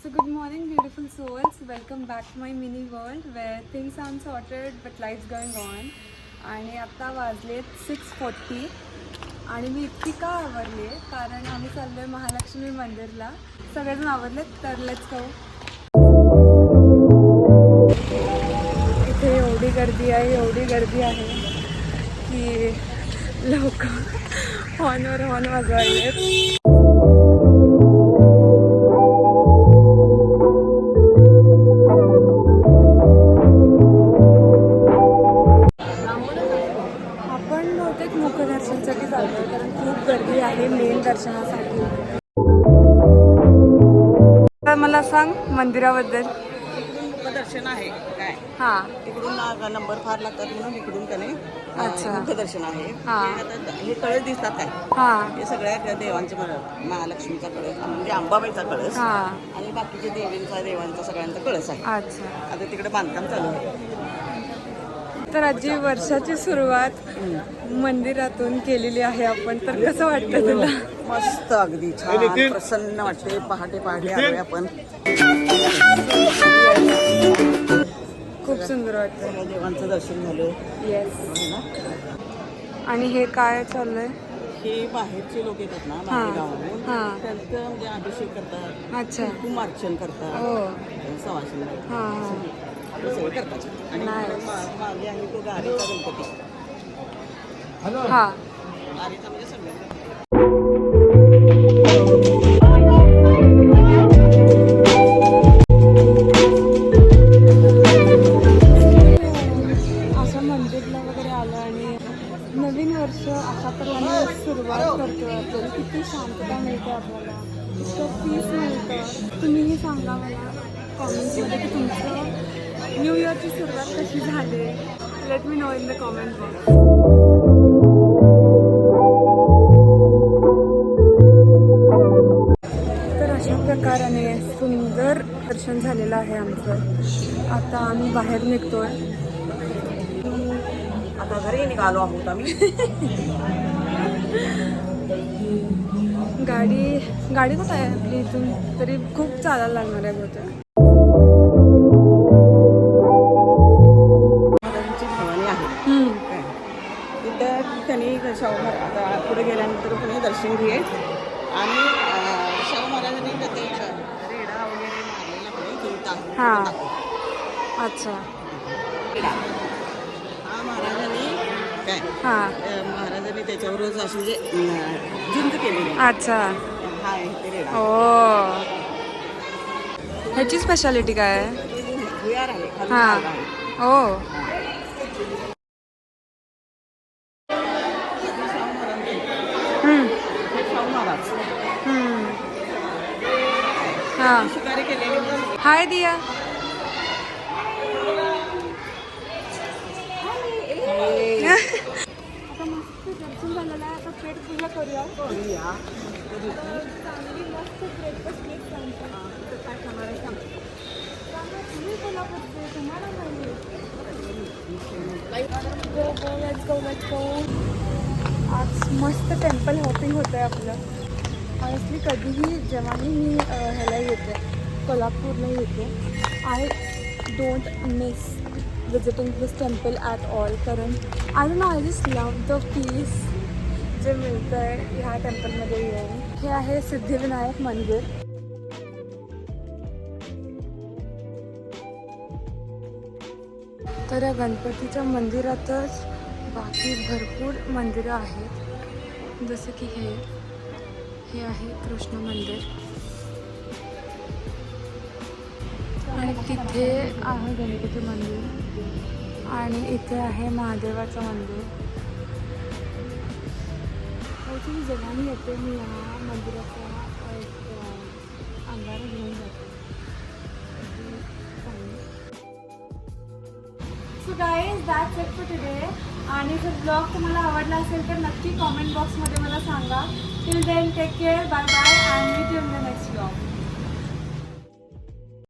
So good morning beautiful souls, welcome back to my mini world where things aren't sorted but life's going on. आणि आता वाजलेत 6:40 आणि मी इतकी का आवरली आहे कारण आम्ही चाललोय महालक्ष्मी मंदिरला. सगळेजण आवरलेत तर लेट्स गो. इथे एवढी गर्दी आहे की लोक हॉर्नवर हॉर्न वाजवायलेत. मुखदर्शनसाठी चाललोय कारण खूप गर्दी आहे मेन दर्शनासाठी. तर मला सांग मंदिराबद्दल. इकडून मुखदर्शन आहे काय? हां, इकडून नंबर फार लागतात म्हणून इकडून त्याने अच्छा. मुखदर्शन आहे. हां. हे कळस दिसतात काय? हां हे सगळ्या देवांचे महालक्ष्मीचा कळस म्हणजे अंबाबाईचा कळस हां, आणि बाकीचे देवांचा सगळ्यांचा कळस आहे. अच्छा. आता तिकडे बांधकाम चालू आहे. तर आजी वर्षाची सुरुवात मंदिरातून केलेली आहे आपण. तर कसं वाटतं तुला? मस्त अगदी छान प्रसन्न वाटते. पहाटे आलोय आपण. खूप सुंदर वाटतं. सगळ्या देवांचं दर्शन झालं. येस. आणि हे काय चाललंय? हे बाहेरचे लोक येतात ना हां. बाहेर गावावरून हां. त्यांचं म्हणजे अभिषेक करतात, अच्छा. कुंकुमार्चन करतात, हो. सवासणी हां हां. हे सगळं करतात. आणि Nice. मागे आहे तो गारीचा गणपती. हां. गारीचा म्हणजे सगळं असं मंदिरला वगैरे आलं आणि नवीन वर्ष अशा प्रकारे सुरुवात करतो आपण. किती शांतता मिळते आपल्याला, इतकं पीस मिळतं. तुम्हीही सांगा मला कॉमेंट्समध्ये की तुमचं न्यू इयरची सुरुवात कशी झाली. Let me know in the comment box. तर अशा प्रकाराने सुंदर दर्शन झालेलं आहे आमचं. आता आम्ही बाहेर निघतोय. आता घरी निघालो आहोत आम्ही. गाडी कुठं आहे आपली? इथून तरी खूप चालायला लागणार आहे बहुतेक. महाराजांची भवानी आहे काय? तिथं त्यांनी आता पुढे गेल्यानंतर पुढे दर्शन घे आणि शाहू महाराजांनी ते रेडा वगैरे मारलेला पुढे हां. अच्छा. हा महाराजांनी काय हां. महाराजांनी त्याच्यावरच अशी म्हणजे झुंज केलेली. अच्छा. हा आहे ते रेडा. ओ, ह्याची स्पेशालिटी काय आहे? भुयार आहे खाली हां. भाग आहे. ओ. शाहू महाराज हां. शिकारी केलेली. हाय दिया. आता मस्त दर्शन झालेलं आहे. आता पेट पूजा करूया. चांगली मस्त ब्रेकफास्ट केक काय खाणार आहे सांग. तुम्ही कोल्हापूरचे, तुम्हाला गो. आज मस्त टेम्पल हॉपिंग होतं आहे आपलं. ऑनेस्टली कधीही जेव्हाही मी ह्याला येते कोल्हापूरला येते I don't miss visiting this temple at all. कारण I don't know, I just love the peace जे मिळतं आहे ह्या टेम्पलमध्ये येऊन. हे आहे सिद्धिविनायक मंदिर. तर या गणपतीच्या मंदिरातच बाकी भरपूर मंदिरं आहेत. जसं की हे आहे कृष्ण मंदिर आणि तिथे आहे गणपती मंदिर आणि इथे आहे महादेवाचं मंदिर. ॲक्च्युली जेव्हा मी येते मी ह्या मंदिराचा एक अंगारा घेऊन जाते. So guys that's it for today. आणि जर ब्लॉग तुम्हाला आवडला असेल तर नक्की कॉमेंट बॉक्समध्ये मला सांगा. Till then take care, bye bye and meet you in the next blog.